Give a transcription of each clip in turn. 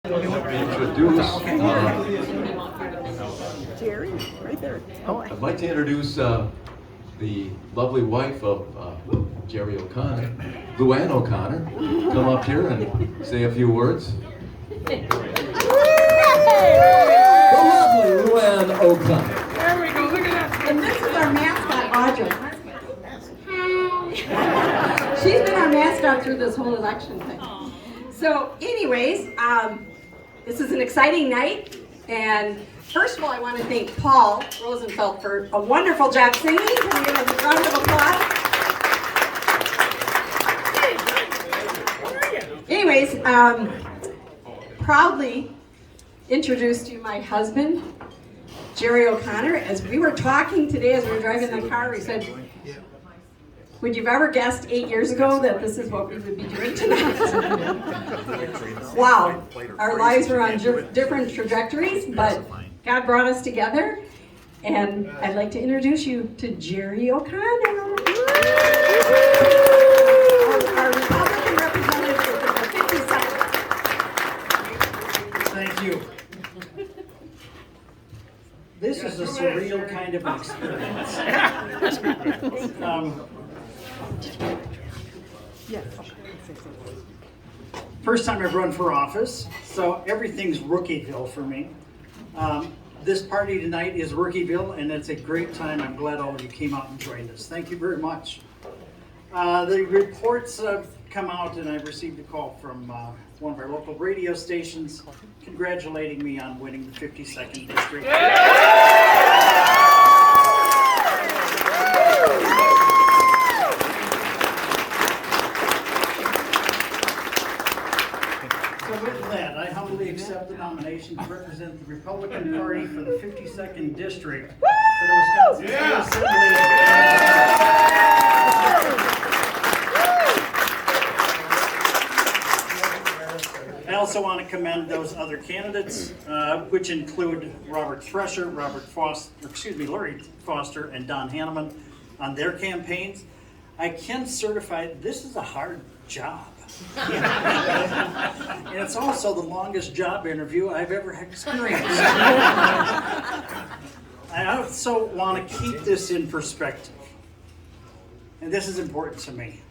Introduce, Jerry, right there. Oh, I'd like to introduce the lovely wife of Jerry O'Connor, Luann O'Connor. Come up here and say a few words. The lovely Luann O'Connor. there we go. Look at that. And this is our mascot, Audrey. She's been our mascot through this whole election thing. So anyways, this is an exciting night. And first of all, I want to thank Paul Rosenfeld for a wonderful job singing. Can we give him a round of applause? Anyways, proudly introduce to you my husband, Jerry O'Connor. As we were talking today, as we were driving the car, we said, would you have ever guessed 8 years ago that this is what we would be doing tonight? Wow, our lives were on different trajectories, but God brought us together, and I'd like to introduce you to Jerry O'Connor. Our Republican representative for the 52nd. Thank you. This is a surreal kind of experience. Yes. First time I've run for office, so everything's Rookieville for me. This party tonight is Rookieville, and it's a great time. I'm glad all of you came out and joined us. Thank you very much. The reports have come out, and I've received a call from one of our local radio stations congratulating me on winning the 52nd district. So with that, I humbly accept the nomination to represent the Republican Party for the 52nd District for the Wisconsin State Assembly. I also want to commend those other candidates, which include Robert Thresher, Larry Foster, and Don Hanneman on their campaigns. I can certify this is a hard job. And it's also the longest job interview I've ever experienced. I also want to keep this in perspective. And this is important to me.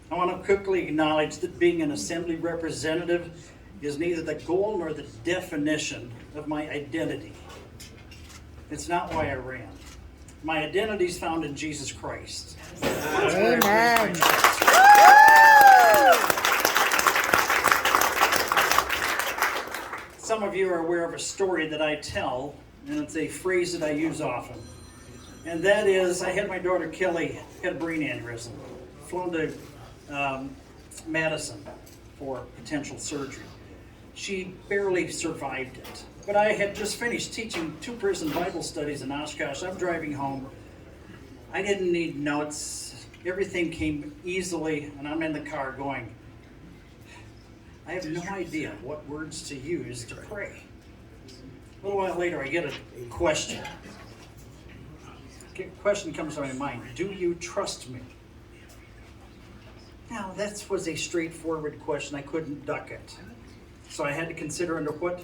I want to quickly acknowledge that being an assembly representative is neither the goal nor the definition of my identity. It's not why I ran. My identity is found in Jesus Christ. That's where I place my trust. Some of you are aware of a story that I tell, and it's a phrase that I use often. And that is, I had my daughter Kelly had a brain aneurysm, flown to Madison for potential surgery. She barely survived it. But I had just finished teaching 2 prison Bible studies in Oshkosh. I'm driving home. I didn't need notes. Everything came easily, and I'm in the car going, I have no idea what words to use to pray. A little while later, I get a question. A question comes to my mind. Do you trust me? Now, that was a straightforward question. I couldn't duck it. So I had to consider under what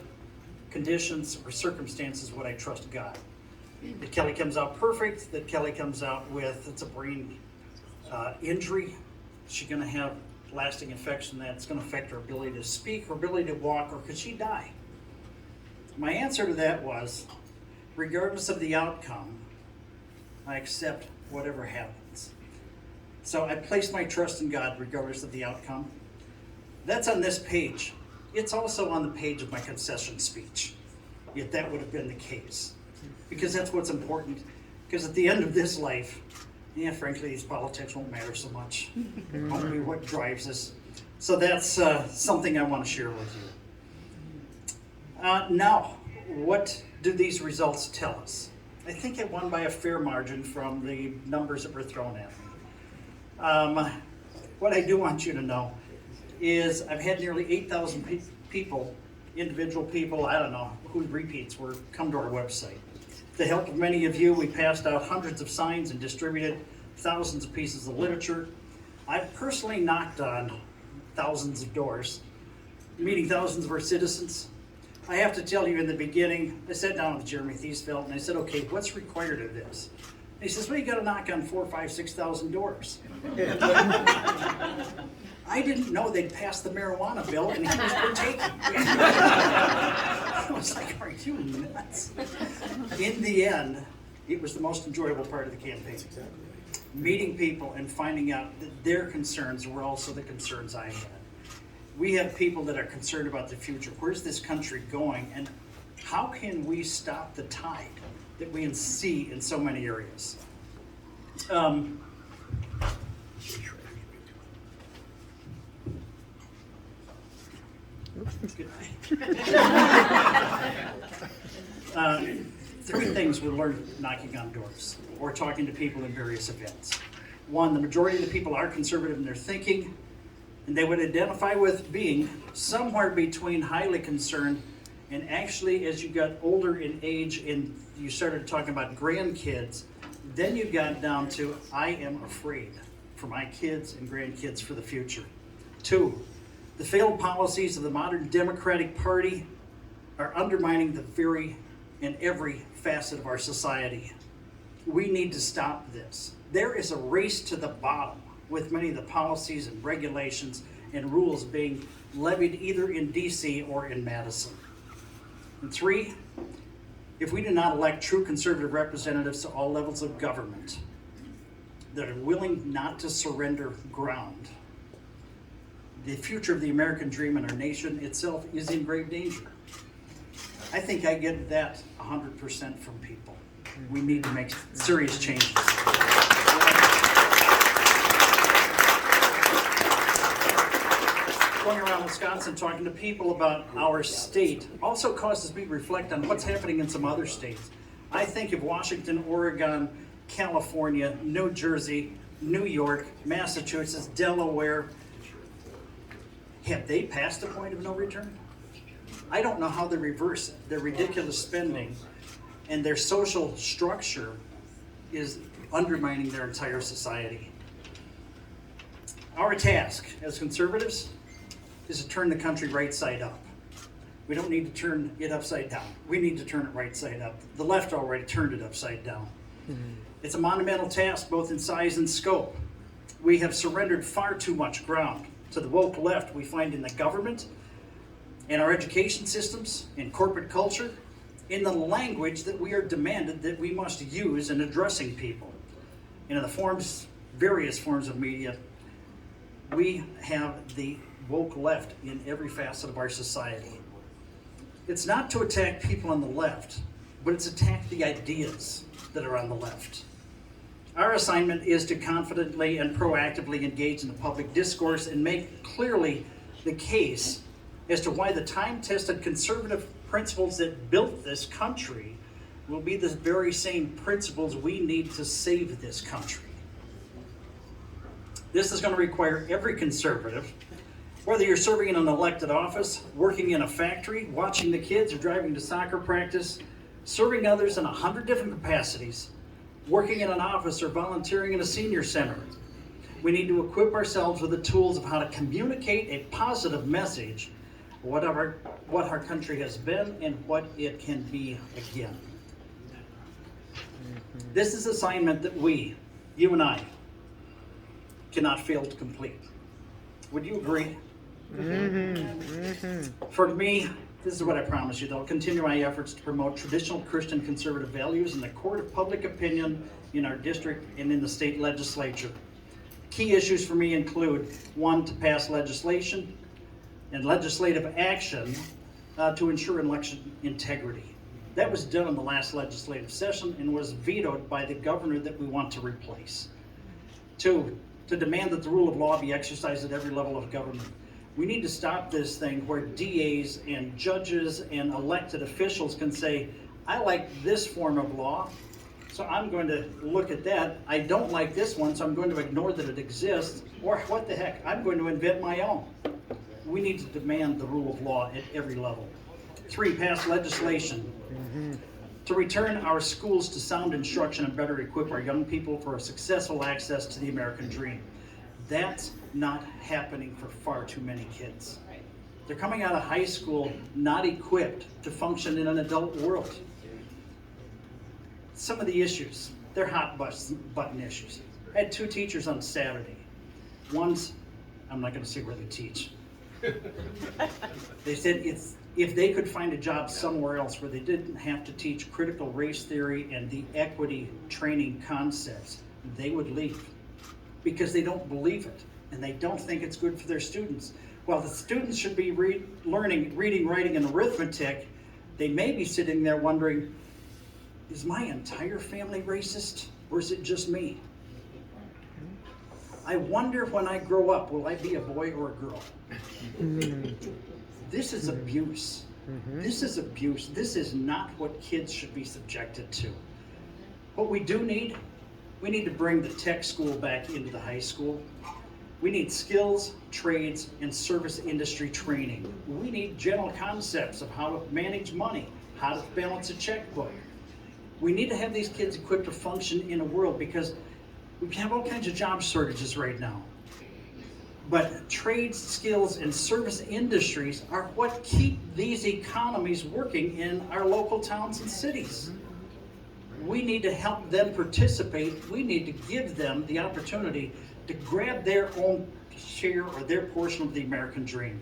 conditions or circumstances would I trust God. That Kelly comes out perfect, that Kelly comes out with, it's a brain injury. She's going to have lasting infection that's going to affect her ability to speak, her ability to walk, or could she die? My answer to that was, regardless of the outcome, I accept whatever happens. So I placed my trust in God regardless of the outcome. That's on this page. It's also on the page of my concession speech, if that would have been the case. Because that's what's important. Because at the end of this life, frankly, these politics won't matter so much. Only what drives us. So that's something I want to share with you. Now, what do these results tell us? I think I won by a fair margin from the numbers that were thrown at me. What I do want you to know is I've had nearly 8,000 people, individual people, I don't know who repeats were, come to our website. With the help of many of you, we passed out hundreds of signs and distributed thousands of pieces of literature. I've personally knocked on thousands of doors, meeting thousands of our citizens, I have to tell you, in the beginning, I sat down with Jeremy Thiesfeld and I said, okay, what's required of this? And he says, well, you got to knock on 4,000, 5,000, 6,000 doors. I didn't know they'd passed the marijuana bill and he was partaking. I was like, are you nuts? In the end, it was the most enjoyable part of the campaign. Meeting people and finding out that their concerns were also the concerns I had. We have people that are concerned about the future. Where's this country going? And how can we stop the tide that we see in so many areas? Three things we learned knocking on doors or talking to people in various events. One, the majority of the people are conservative in their thinking, and they would identify with being somewhere between highly concerned and actually, as you got older in age and you started talking about grandkids, then you got down to, I am afraid for my kids and grandkids for the future. Two, the failed policies of the modern Democratic Party are undermining the very and every facet of our society. We need to stop this. There is a race to the bottom with many of the policies and regulations and rules being levied either in DC or in Madison. And three, if we do not elect true conservative representatives to all levels of government that are willing not to surrender ground, the future of the American dream and our nation itself is in grave danger. I think I get that 100% from people. We need to make serious changes. Going around Wisconsin talking to people about our state also causes me to reflect on what's happening in some other states. I think of Washington, Oregon, California, New Jersey, New York, Massachusetts, Delaware. Have they passed a point of no return? I don't know how they reverse it. Their ridiculous spending and their social structure is undermining their entire society. Our task as conservatives is to turn the country right side up. We don't need to turn it upside down. We need to turn it right side up. The left already turned it upside down. It's a monumental task both in size and scope. We have surrendered far too much ground to the woke left we find in the government, in our education systems, in corporate culture, in the language that we are demanded that we must use in addressing people. And in the various forms of media, we have the woke left in every facet of our society. It's not to attack people on the left, but it's attack the ideas that are on the left. Our assignment is to confidently and proactively engage in the public discourse and make clearly the case as to why the time-tested conservative principles that built this country will be the very same principles we need to save this country. This is going to require every conservative, whether you're serving in an elected office, working in a factory, watching the kids, or driving to soccer practice, serving others in 100 different capacities, working in an office or volunteering in a senior center. We need to equip ourselves with the tools of how to communicate a positive message, what our country has been and what it can be again. This is an assignment that you and I, cannot fail to complete. Would you agree? For me, this is what I promise you. They'll continue my efforts to promote traditional Christian conservative values in the court of public opinion in our district and in the state legislature. Key issues for me include, one, to pass legislation and legislative action to ensure election integrity. That was done in the last legislative session and was vetoed by the governor that we want to replace. Two, to demand that the rule of law be exercised at every level of government. We need to stop this thing where DAs and judges and elected officials can say, I like this form of law, so I'm going to look at that. I don't like this one, so I'm going to ignore that it exists. Or what the heck, I'm going to invent my own. We need to demand the rule of law at every level. Three, pass legislation to return our schools to sound instruction and better equip our young people for a successful access to the American dream. That's not happening for far too many kids. They're coming out of high school not equipped to function in an adult world. Some of the issues, they're hot button issues. I had 2 teachers on Saturday. One's, I'm not going to say where they teach. They said if they could find a job somewhere else where they didn't have to teach critical race theory and the equity training concepts, they would leave because they don't believe it and they don't think it's good for their students. While the students should be learning reading, writing, and arithmetic, they may be sitting there wondering, is my entire family racist or is it just me? I wonder when I grow up, will I be a boy or a girl? This is abuse. This is abuse. This is not what kids should be subjected to. What we do need, we need to bring the tech school back into the high school. We need skills, trades, and service industry training. We need general concepts of how to manage money, how to balance a checkbook. We need to have these kids equipped to function in a world because we have all kinds of job shortages right now. But trades, skills, and service industries are what keep these economies working in our local towns and cities. We need to help them participate. We need to give them the opportunity to grab their own share or their portion of the American dream.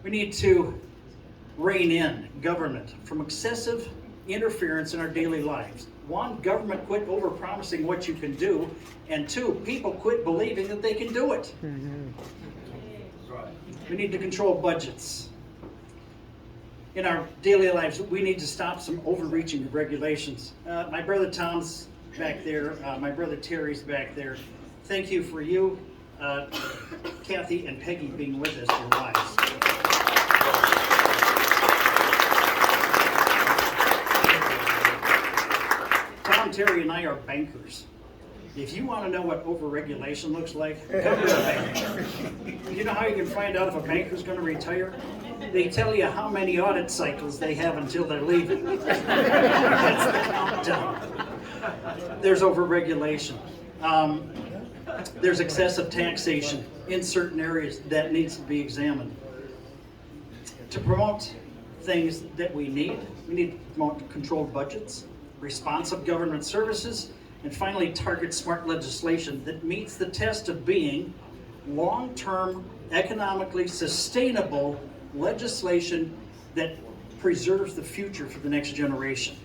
We need to rein in government from excessive interference in our daily lives. 1, government quit overpromising what you can do, and 2, people quit believing that they can do it. We need to control budgets. In our daily lives, we need to stop some overreaching of regulations. My brother Tom's back there, my brother Terry's back there. Thank you for you, Kathy and Peggy being with us, your wives. Tom, Terry, and I are bankers. If you want to know what overregulation looks like, come to a bank. You know how you can find out if a banker's going to retire? They tell you how many audit cycles they have until they're leaving. That's the countdown. There's overregulation. There's excessive taxation in certain areas that needs to be examined. To promote things that we need to promote controlled budgets, responsive government services, and finally target smart legislation that meets the test of being long-term, economically sustainable legislation that preserves the future for the next generation.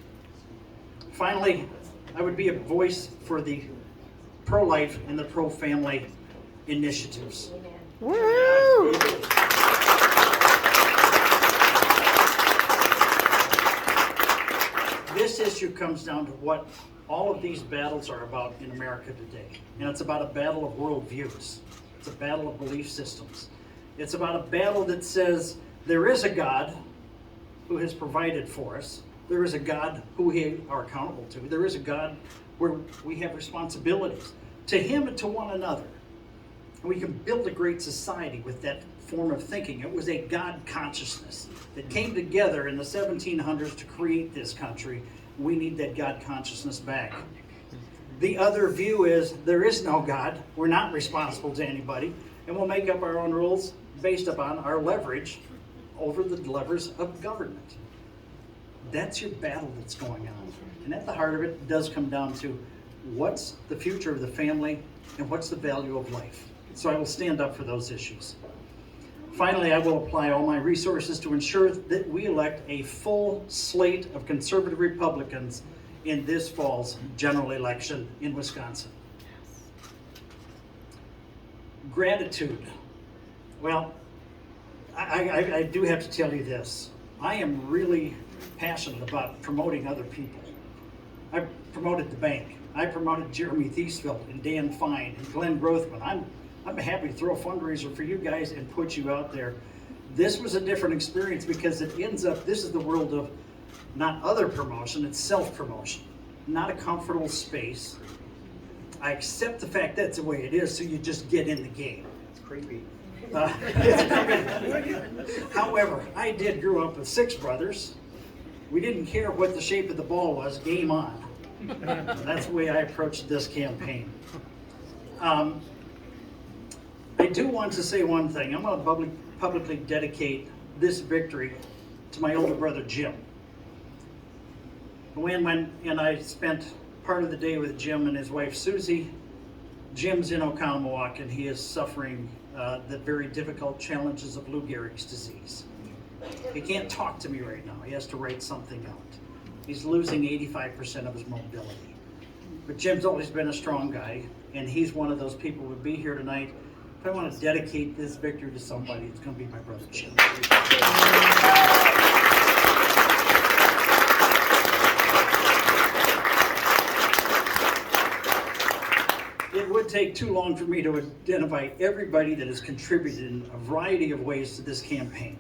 Finally, I would be a voice for the pro-life and the pro-family initiatives. Woo! This issue comes down to what all of these battles are about in America today. And it's about a battle of worldviews. It's a battle of belief systems. It's about a battle that says there is a God who has provided for us. There is a God who we are accountable to. There is a God where we have responsibilities to Him and to one another. And we can build a great society with that form of thinking. It was a God consciousness that came together in the 1700s to create this country. We need that God consciousness back. The other view is there is no God. We're not responsible to anybody. And we'll make up our own rules based upon our leverage over the levers of government. That's your battle that's going on. And at the heart of it does come down to what's the future of the family and what's the value of life. So I will stand up for those issues. Finally, I will apply all my resources to ensure that we elect a full slate of conservative Republicans in this fall's general election in Wisconsin. Gratitude. Well, I do have to tell you this. I am really passionate about promoting other people. I promoted the bank. I promoted Jeremy Thiesfeld and Dan Fine and Glenn Grothman. I'm happy to throw a fundraiser for you guys and put you out there. This was a different experience because it ends up, this is the world of not other promotion, it's self-promotion. Not a comfortable space. I accept the fact that's the way it is, so you just get in the game. It's creepy. However, I did grow up with 6 brothers. We didn't care what the shape of the ball was, game on. That's the way I approached this campaign. I do want to say one thing. I'm going to publicly dedicate this victory to my older brother, Jim. When I spent part of the day with Jim and his wife, Susie. Jim's in Oconomowoc, and he is suffering the very difficult challenges of Lou Gehrig's disease. He can't talk to me right now. He has to write something out. He's losing 85% of his mobility. But Jim's always been a strong guy, and he's one of those people who would be here tonight. If I want to dedicate this victory to somebody, it's going to be my brother Jim. It would take too long for me to identify everybody that has contributed in a variety of ways to this campaign.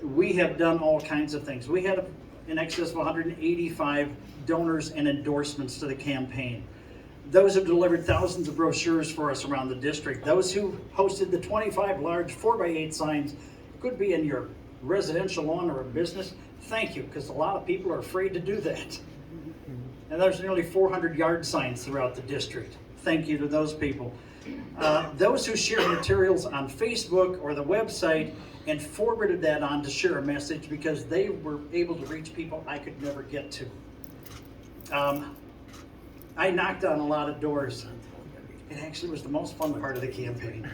We have done all kinds of things. We had in excess of 185 donors and endorsements to the campaign. Those who delivered thousands of brochures for us around the district. Those who hosted the 25 large 4x8 signs, could be in your residential lawn or a business. Thank you, because a lot of people are afraid to do that. And there's nearly 400 yard signs throughout the district. Thank you to those people. Those who shared materials on Facebook or the website and forwarded that on to share a message because they were able to reach people I could never get to. I knocked on a lot of doors. It actually was the most fun part of the campaign.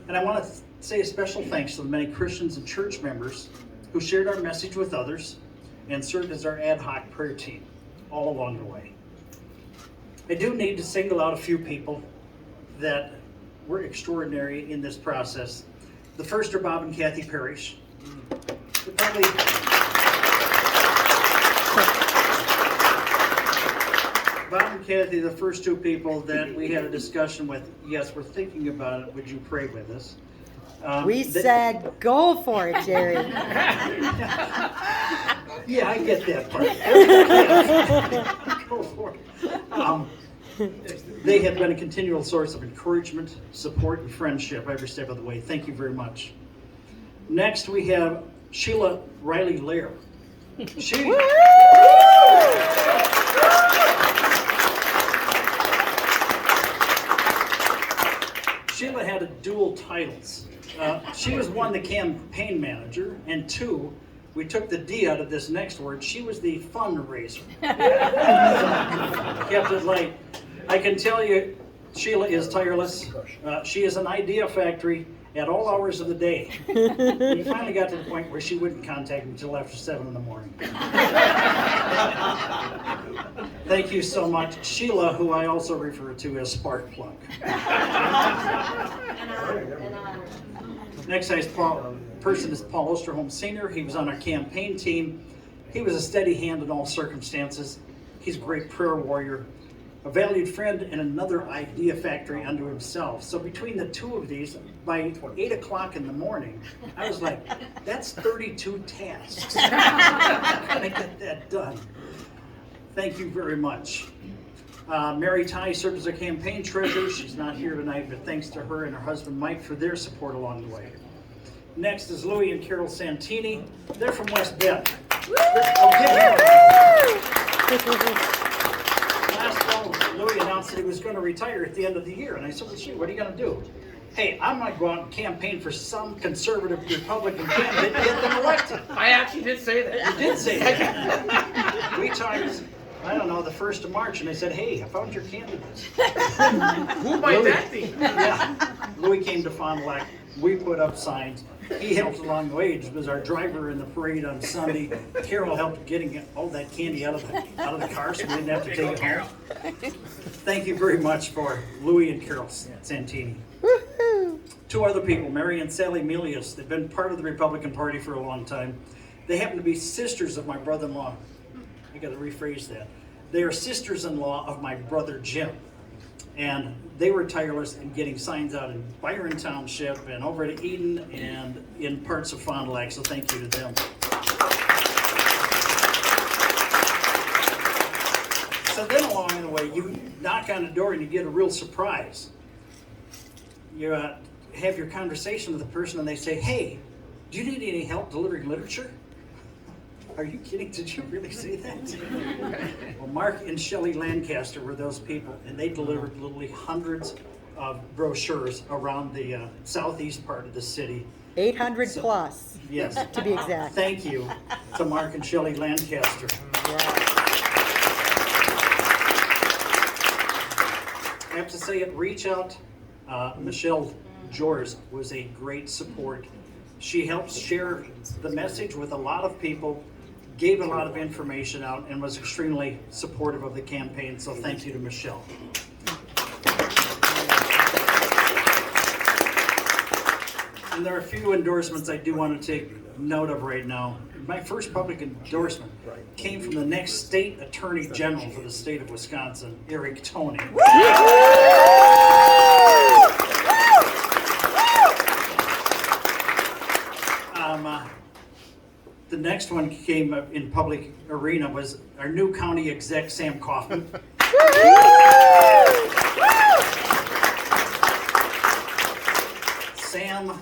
And I want to say a special thanks to the many Christians and church members who shared our message with others and served as our ad hoc prayer team all along the way. I do need to single out a few people that were extraordinary in this process. The first are Bob and Kathy Parrish. Bob and Kathy, the first two people that we had a discussion with. Yes, we're thinking about it. Would you pray with us? We said, go for it, Jerry. Yeah, I get that part. Go for it. They have been a continual source of encouragement, support, and friendship every step of the way. Thank you very much. Next, we have Sheila Riley Lair. Sheila had dual titles. She was one, the campaign manager, and two, we took the D out of this next word, she was the fundraiser. Kept it light. I can tell you, Sheila is tireless. She is an idea factory at all hours of the day. We finally got to the point where she wouldn't contact me until after 7 in the morning. Thank you so much, Sheila, who I also refer to as Sparkplug. Next person is Paul Osterholm Sr. He was on our campaign team. He was a steady hand in all circumstances. He's a great prayer warrior, a valued friend, and another idea factory unto himself. So between the two of these, by 8 o'clock in the morning, I was like, that's 32 tasks. I'm gonna get that done. Thank you very much. Mary Ty served as a campaign treasurer. She's not here tonight, but thanks to her and her husband Mike for their support along the way. Next is Louie and Carol Santini. They're from West Bend. Last fall, Louie announced that he was going to retire at the end of the year, and I said, well, shoot, what are you going to do? Hey, I'm going to go out and campaign for some conservative Republican candidate and get them elected. I actually did say that. You did say that. We talked, I don't know, the 1st of March, and I said, hey, I found your candidates. Who might that be? Yeah. Louis came to Fond du Lac. We put up signs. He helped along the way. He was our driver in the parade on Sunday. Carol helped getting all that candy out of the car so we didn't have to take it home. Thank you very much for Louis and Carol Santini. Two other people, Mary and Sally Milius. They've been part of the Republican Party for a long time. They happen to be sisters of my brother-in-law. I got to rephrase that. They are sisters-in-law of my brother Jim. And they were tireless in getting signs out in Byron Township and over at Eden and in parts of Fond du Lac, so thank you to them. So then along the way, you knock on the door and you get a real surprise. You have your conversation with the person and they say, hey, do you need any help delivering literature? Are you kidding? Did you really say that? Well, Mark and Shelley Lancaster were those people, and they delivered literally hundreds of brochures around the southeast part of the city. 800 plus, Yes. to be exact. Thank you to Mark and Shelley Lancaster. I have to say it, reach out. Michelle Jors was a great support. She helped share the message with a lot of people, gave a lot of information out, and was extremely supportive of the campaign. So thank you to Michelle. And there are a few endorsements I do want to take note of right now. My first public endorsement came from the next state attorney general for the state of Wisconsin, Eric Toney. The next one came up in public arena was our new county exec, Sam Kaufman. Sam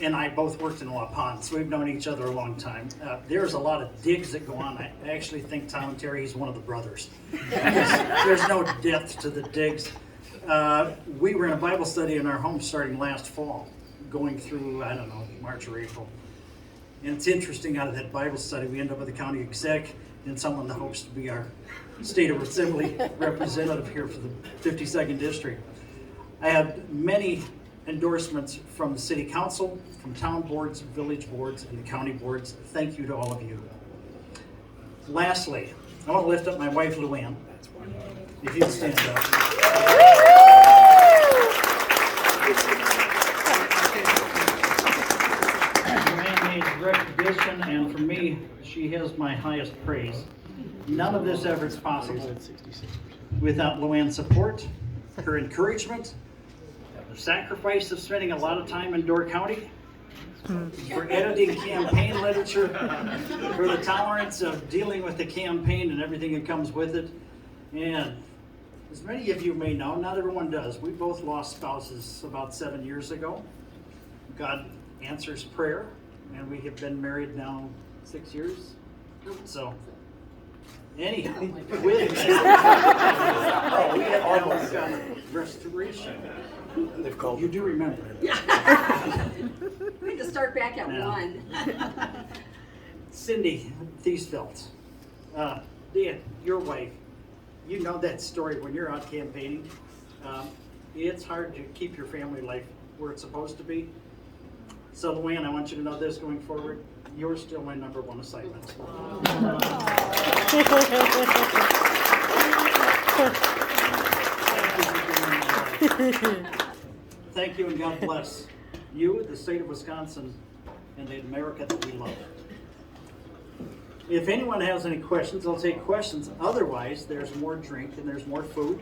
and I both worked in La Paz, so we've known each other a long time. There's a lot of digs that go on. I actually think Tom and Terry, he's one of the brothers. There's no depth to the digs. We were in a Bible study in our home starting last fall, going through, I don't know, March or April. And it's interesting, out of that Bible study, we end up with a county exec and someone that hopes to be our state of assembly representative here for the 52nd district. I had many endorsements from the city council, from town boards, village boards, and the county boards. Thank you to all of you. Lastly, I want to lift up my wife, Luann. If you'd stand up. Recognition, and for me, she has my highest praise. None of this effort's possible without Luann's support, her encouragement, the sacrifice of spending a lot of time in Door County, for editing campaign literature, for the tolerance of dealing with the campaign and everything that comes with it. And as many of you may know, not everyone does, we both lost spouses about 7 years ago. God answers prayer. And we have been married now 6 years. So, anyhow, with that, we have now got restoration. You do remember. We need to start back at Yeah. 1. Cindy Thiesfeld, Dan, your wife, you know that story when you're out campaigning. It's hard to keep your family life where it's supposed to be. So Luann, I want you to know this going forward, you're still my number one assignment. Thank you and God bless you, the state of Wisconsin, and the America that we love. If anyone has any questions, I'll take questions. Otherwise, there's more drink and there's more food,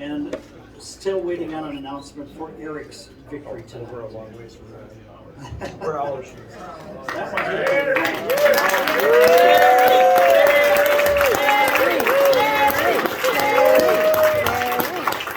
and still waiting on an announcement for Eric's victory tonight. We're a long ways from that. We're hours. That one's